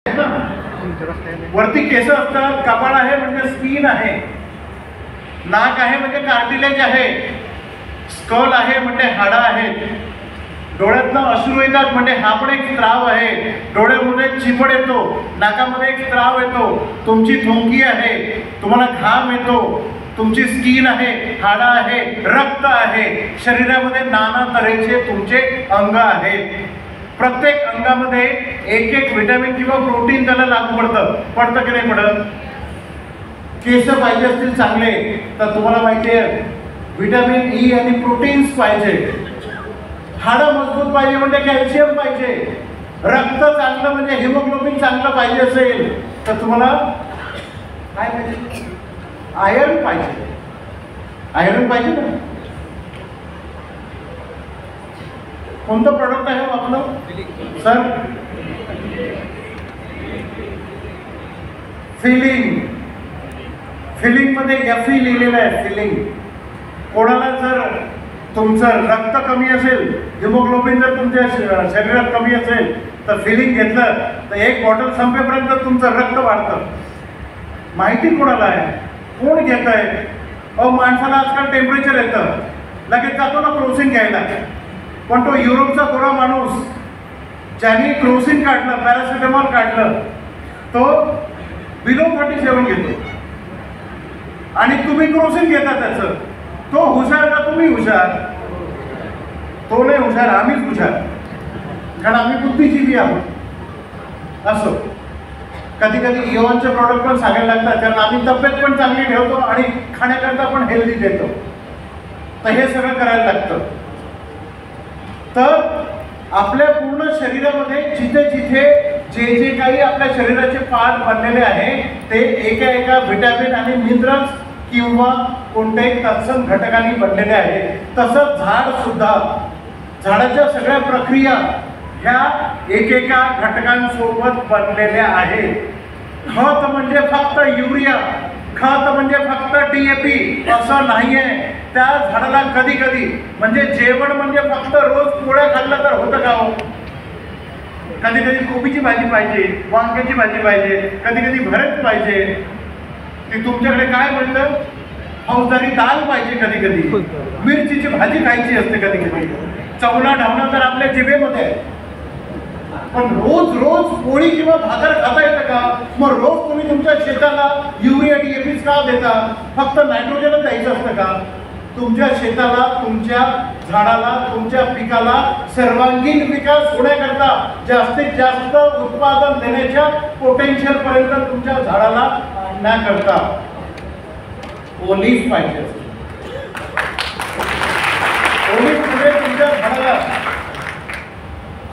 वरती केस असतात, कपाळ आहे म्हणजे स्किन आहे, नाक आहे म्हणजे कार्टिलेज आहे, स्कल आहे म्हणजे हाडं आहेत, डोळ्यातनं अश्रू येतात म्हणजे हा पण एक स्त्राव आहे, डोळ्यामध्ये चिपड येतो, नाकामध्ये एक स्त्राव येतो, तुमची थुंकी आहे, तुम्हाला घाम येतो, तुमची स्किन आहे, हाडं आहे, रक्त आहे, शरीरामध्ये नाना तऱ्हेचे तुमचे अंग आहेत. प्रत्येक अंगामध्ये एक एक विटॅमिन किंवा प्रोटीन त्याला लागू पडतं की नाही पडत? केस पाहिजे असतील चांगले तर तुम्हाला माहिती आहे विटॅमिन ई आणि प्रोटीन्स पाहिजे. हाडं मजबूत पाहिजे म्हणजे कॅल्शियम पाहिजे. रक्त चांगलं म्हणजे हिमोग्लोबिन चांगलं पाहिजे असेल तर तुम्हाला काय पाहिजे? आयर्न पाहिजे. आयर्न पाहिजे ना. कोणतं प्रोडक्ट आहे आपलं सर? फिलिंग. फिलिंग मध्ये एफई लिहिलेलं आहे. फिलिंग. कोणाला जर तुमचं रक्त कमी असेल, हिमोग्लोबिन जर तुमच्या शरीरात कमी असेल तर फिलिंग घेतलं तर एक बॉटल संपेपर्यंत तुमचं रक्त वाढतं. माहिती कोणाला आहे? कोण घेत आहे? माणसाला आजकाल टेम्परेचर येतं, लगेच जातो ना क्रोसिन घ्यायला. पण तो युरोपचा गोरा माणूस ज्याने क्रोसिन काढलं, पॅरासिटामॉल काढलं, तो बिलो 37 घेतो आणि तुम्ही क्रोसिन घेता त्याचं. तो हुशार का तुम्ही हुशार? तो नाही हुशार, आम्हीच हुशार, कारण आम्ही बुद्धिजीवी आहोत. असो कधी कधी इओनचे प्रॉडक्ट पण सांगायला लागतात, कारण आम्ही तब्येत पण चांगली ठेवतो आणि खाण्याकरता पण हेल्दी देतो. तर हे सगळं करायला लागतं. तर आपल्या पूर्ण शरीरामध्ये जिथे जिथे जे जे काही आपल्या शरीराचे पार्ट बनलेले आहे ते एका एका विटॅमिन आणि मिनरल्स किंवा कोणत्याही तत्सम घटकांनी बनलेले आहे. तसंच झाड सुद्धा, झाडाच्या सगळ्या प्रक्रिया ह्या एकेका घटकांसोबत बनलेल्या आहेत. खत म्हणजे फक्त युरिया, खत म्हणजे फक्त DAP असं नाहीये. त्या झाडाला कधी कधी म्हणजे जेवण म्हणजे फक्त रोज पोळ्या खाल्लं तर होतं का हो? कधी कधी कोबीची भाजी पाहिजे, वांग्याची भाजी पाहिजे, कधी कधी भरत पाहिजे. ती तुमच्याकडे काय म्हणतं? फौजदारी दाल पाहिजे, कधी कधी मिरचीची भाजी खायची असते, कधी कधी चवला ढावणं तर आपल्या जिभेमध्ये आहे. पण रोज रोज पोळी किंवा भाकर खाता येतं का? मग रोज तुम्ही तुमच्या शेताला युरिया DAP का देता? फक्त नायट्रोजनच द्यायचं असतं का? तुमच्या शेताला, तुमच्या झाडाला, तुमच्या पिकाला सर्वांगीण विकास होण्याकरता, जास्तीत जास्त उत्पादन देण्याच्या पोटेन्शियल पर्यंत तुमच्या झाडाला आणण्याकरता ओलीफ पाहिजे असते. ओलीफ पुढे तुमच्या झाडाला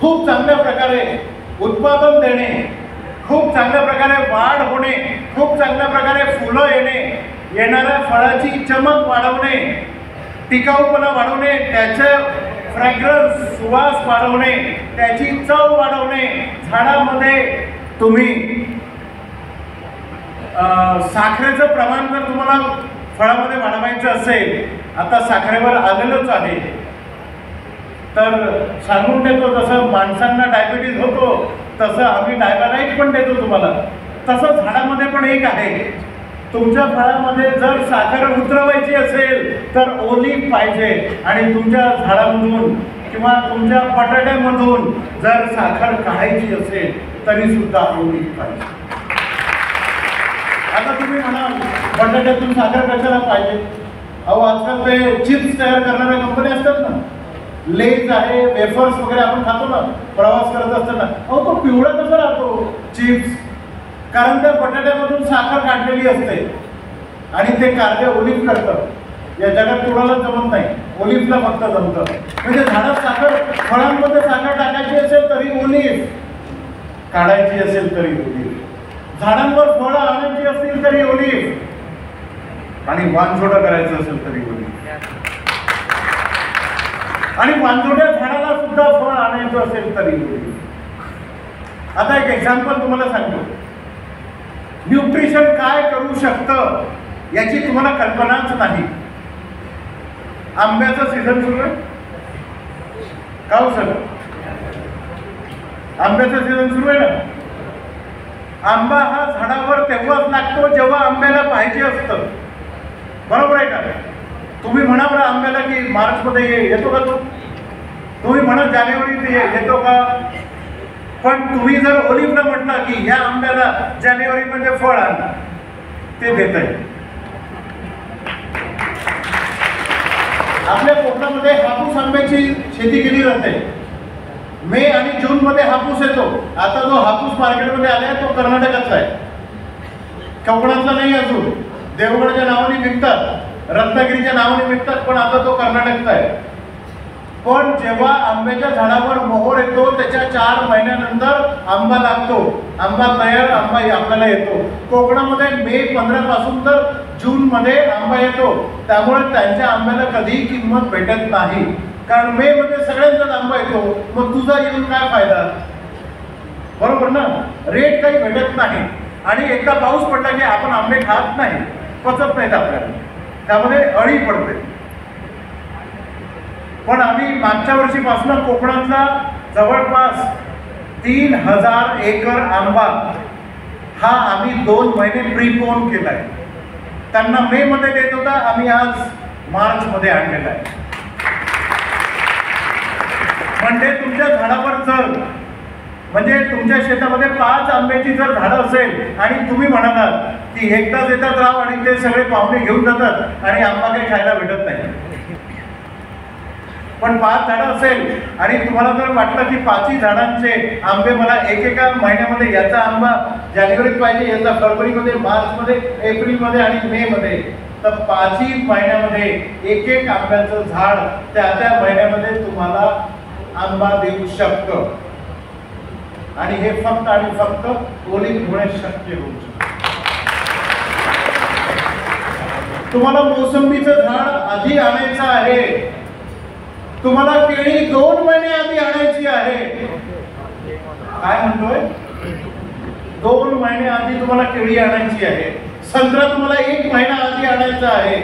खूप चांगल्या प्रकारे उत्पादन देणे, खूप चांगल्या प्रकारे वाढ होणे, खूप चांगल्या प्रकारे फुलं येणे, येणाऱ्या फळाची चमक वाढवणे, टिकाऊपणा वाढवणे, त्याचं फ्रॅग्रन्स सुवास वाढवणे, त्याची चव वाढवणे. झाडामध्ये तुम्ही साखरेचं प्रमाण जर तुम्हाला फळामध्ये वाढवायचं असेल, आता साखरेवर आलेलंच आहे, तर सांगून देतो जसं माणसांना डायबिटीज होतो तसं आम्ही डायबेटाईट पण देतो तुम्हाला. तसं झाडामध्ये पण एक आहे. तुमच्या फळामध्ये जर साखर उतरवायची असेल तर ओलीफ पाहिजे, आणि तुमच्या झाडामधून किंवा तुमच्या बटाट्यामधून जर साखर काढायची असेल तरी सुद्धा ओलीफ पाहिजे. आता तुम्ही म्हणाल बटाट्यातून साखर कशाला पाहिजे? अहो आजकाल ते चिप्स तयार करणाऱ्या कंपन्या असतात ना, लेज आहे, वेफर्स वगैरे आपण खातो ना प्रवास करत असताना, अहो तो पिवळा कसा राहतो चिप्स? कारण त्या बटाट्यामधून साखर काढलेली असते आणि ते कार्य ओलीफ करतं. या जगात कोणाला जमत नाही, ओलीफला फक्त जमतं. म्हणजे झाडात साखर, फळांमध्ये साखर टाकायची असेल तरी ओलीफ, काढायची असेल तरी ओलीफ, झाडांवर फळं आणायची असतील तरी ओलीफ, आणि वांझोडं करायचं असेल तरी ओलीफ, आणि वांझोड्या झाडाला सुद्धा फळ आणायचं असेल तरी ओलीफ. आता एक एक्झाम्पल तुम्हाला सांगतो. न्यूट्रिशन काय करू शकतं याची तुम्हाला कल्पनाच नाही. आंब्याचं सीझन सुरू आहे का हो सर? आंब्याचं सीझन सुरू आहे ना. आंबा हा झाडावर तेव्हाच लागतो जेव्हा आंब्याला पाहिजे असतं, बरोबर आहे का? तुम्ही म्हणा बरं आंब्याला की मार्चमध्ये येतो का तो, तुम्ही म्हणा जानेवारीत येतो का? पण तुम्ही जर ओलिव्हला म्हटलं की ह्या आंब्याला जानेवारीमध्ये फळ आण, ते देत आहे. आपल्या कोकणामध्ये हापूस आंब्याची शेती केली जाते. मे आणि जून मध्ये हापूस येतो. आता जो हापूस मार्केटमध्ये आलाय तो कर्नाटकातला आहे, कोकणातला नाही. अजून देवगडच्या नावाने विकतात, रत्नागिरीच्या नावाने विकतात, पण आता तो कर्नाटकचा आहे. पण जेव्हा आंब्याच्या झाडावर मोहर येतो त्याच्या 4 महिन्यानंतर आंबा लागतो, आंबा तयार, आंबा आपल्याला येतो. कोकणामध्ये मे 15 पासून तर जून मध्ये आंबा येतो. त्यामुळे त्यांच्या आंब्याला कधीही किंमत भेटत नाही, कारण मे मध्ये सगळ्यांचाच आंबा येतो. मग तुझा येऊन काय फायदा, बरोबर ना? रेट काही भेटत नाही. आणि एकदा पाऊस पडला की आपण आंबे खात नाही, पचत नाहीत आपल्याला, त्यामध्ये अळी पडते. पण आम्ही मागच्या वर्षीपासून कोकणातला जवळपास 3000 एकर आंबा हा आम्ही 2 महिने प्रीपोन केलाय. त्यांना मे मध्ये देत होता, आम्ही आज मार्च मध्ये आणलेला आहे. म्हणजे तुमच्या झाडावर जर, म्हणजे तुमच्या शेतामध्ये 5 आंब्याची जर झाडं असेल आणि तुम्ही म्हणालात की एकदाच येतात राव आणि ते सगळे पाहुणे घेऊन जातात आणि आंबा काही खायला भेटत नाही. पण 5 झाडं असेल आणि तुम्हाला जर वाटलं की 5ही झाडांचे आंबे मला एकेका महिन्यामध्ये, याचा आंबा जानेवारीत पाहिजे, याचा फरवरीमध्ये, मार्चमध्ये, एप्रिलमध्ये आणि मे मध्ये, तर 5ही महिन्यामध्ये एक आंब्याचं झाड त्या महिन्यामध्ये तुम्हाला आंबा देऊ शकतं. आणि हे फक्त आणि फक्त ओलिव्हमुळे शक्य होऊ शकतं. तुम्हाला मोसंबीचं झाड आधी आणायचं आहे, तुम्हाला केळी 2 महिने आधी आणायची आहे. काय म्हणतोय? 2 महिने आधी तुम्हाला केळी आणायची आहे. संत्रा तुम्हाला 1 महिना आधी आणायचा आहे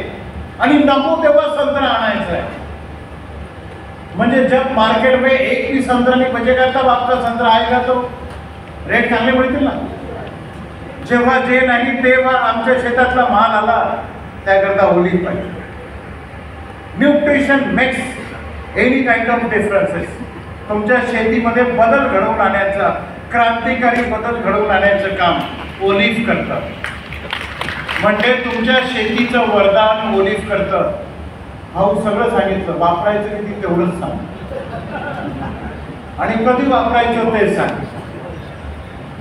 आणि नको तेव्हा संत्रा आणायचा आहे. म्हणजे जब मार्केट में एक भी संतरा नहीं बचेगा तब आपका संतरा आएगा, तो रेट चांगले मिळतील ना. जेव्हा जे नाही तेव्हा आमच्या शेतातला माल आला, त्याकरता ओलिव्ह पाहिजे. Nutrition makes any kind of differences. तुमच्या शेतीमध्ये बदल घडवून आणायचा, क्रांतिकारी बदल घडवून आणायचं काम ओलिव्ह करतं. म्हणजे तुमच्या शेतीचं वरदान ओलिव्ह करतं. भाऊ सगळं सांगितलं, वापरायचं किती तेवढंच सांग आणि कधी वापरायचं ते सांग.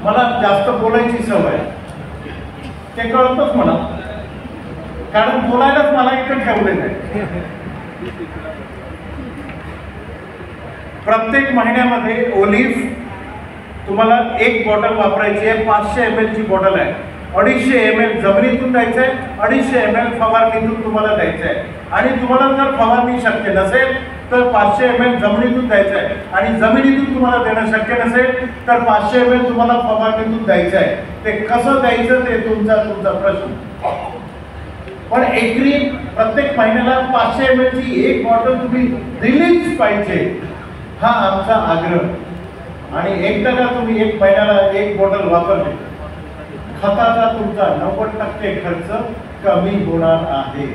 मला जास्त बोलायची सवय, ते कळतच मला, कारण बोलायलाच मला इथं ठेवलेलं आहे. प्रत्येक महिन्यामध्ये ओलिव्ह तुम्हाला 1 बॉटल वापरायची आहे. 500 ml ची बॉटल आहे. 250 ml जमिनीतून द्यायचं आहे, 250 ml फवारणीतून तुम्हाला द्यायचं आहे. आणि तुम्हाला जर फवारणी शक्य नसेल तर 500 ml जमिनीतून द्यायचं आहे. आणि जमिनीतून तुम्हाला देणं शक्य नसेल तर 500 ml तुम्हाला फवारणीतून द्यायचं आहे. ते कसं द्यायचं ते तुमचा प्रश्न. पण एकरी प्रत्येक महिन्याला 500 ml ची 1 बॉटल तुम्ही दिलीच पाहिजे, हा आमचा आग्रह. आणि एकदा का तुम्ही 1 महिन्याला 1 बॉटल वापरले, खताचा तुमचा 90% खर्च कमी होणार आहे.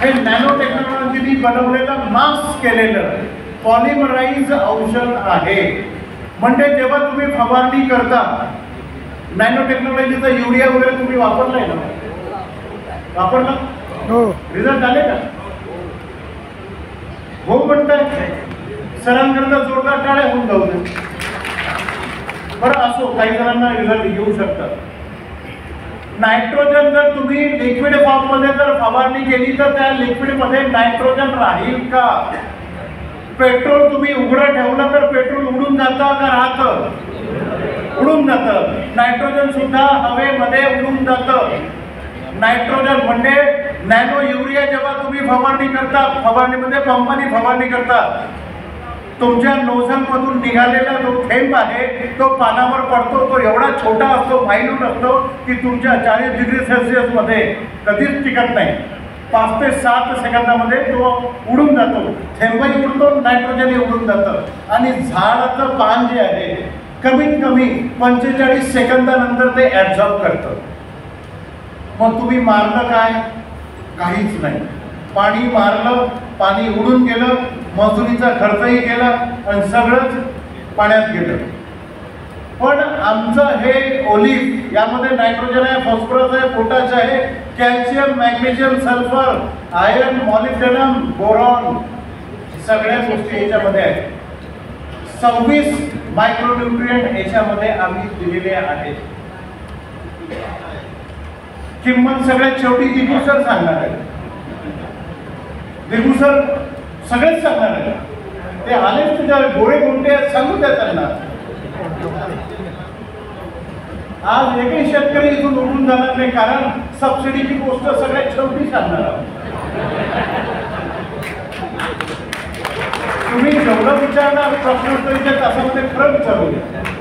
हे नॅनो टेक्नॉलॉजीनी बनवलेलं, मास्क केलेलं पॉलिमराइज औषध आहे. म्हणजे जेव्हा तुम्ही फवारणी करता, नॅनो टेक्नॉलॉजीचा युरिया वगैरे तुम्ही वापरलाय ना, वापरला हो, रिझल्ट आले का? हो म्हणताय. सरांकरता जोरदार टाळ्या होऊन जाऊ दे. बरं असो, काही जणांना रिझल्ट येऊ शकतात. नायट्रोजन जर तुम्ही लिक्विड फॉर्म मध्ये जर फवारणी केली तर त्या लिक्विड मध्ये नायट्रोजन राहील का? पेट्रोल तुम्ही उघडं ठेवलं तर पेट्रोल उडून जातं का राहतं? उडून जातं. नायट्रोजन सुद्धा हवेमध्ये उडून जातं. नायट्रोजन म्हणजे नॅनो युरिया जेव्हा तुम्ही फवारणी करता, फवारणीमध्ये पंपाने फवारणी करता, तुमच्या नोझलमधून निघालेला जो थेंब आहे तो पानावर पडतो. तो एवढा छोटा असतो, मायन्यूट असतो की तुमच्या 40 डिग्री सेल्सिअसमध्ये कधीच टिकत नाही. 5 ते 7 सेकंदामध्ये तो उडून जातो. थेंबही उडतो, नायट्रोजनही उडून जातं. आणि झाडाचं पान जे आहे, कमीत कमी 45 सेकंदानंतर ते ॲब्झॉर्ब करतं. मग तुम्ही मारलं काय? काहीच नाही. पाणी मारलं, पाणी उडून गेलं, मजुरीचा खर्चही गेला आणि सगळंच पाण्यात गेलं. पण आमचं हे ओलिव्ह यामध्ये नायट्रोजन आहे, फॉस्फरस आहे, पोटॅश आहे, calcium, magnesium, sulphur, iron, molybdenum, boron, सगळ्या गोष्टी याच्यामध्ये आहेत. 26 मायक्रोन्यूट्रिएंट याच्यामध्ये आम्ही दिलेले आहेत. किंमत सगळ्यात शेवटी दिगू सर सांगणार आहे. दिगू सर सगळेच सांगणार आहे. ते आलेच तुझ्या गोळे कोणते सांगू द्या त्यांना. आज एकही शेतकरी इथून उठून जाणार नाही, कारण सबसिडीची गोष्ट सगळ्यात शेवटी सांगणार आहोत. तुम्ही जेवढं विचारणार प्रश्न तासामध्ये खरं विचारू द्या.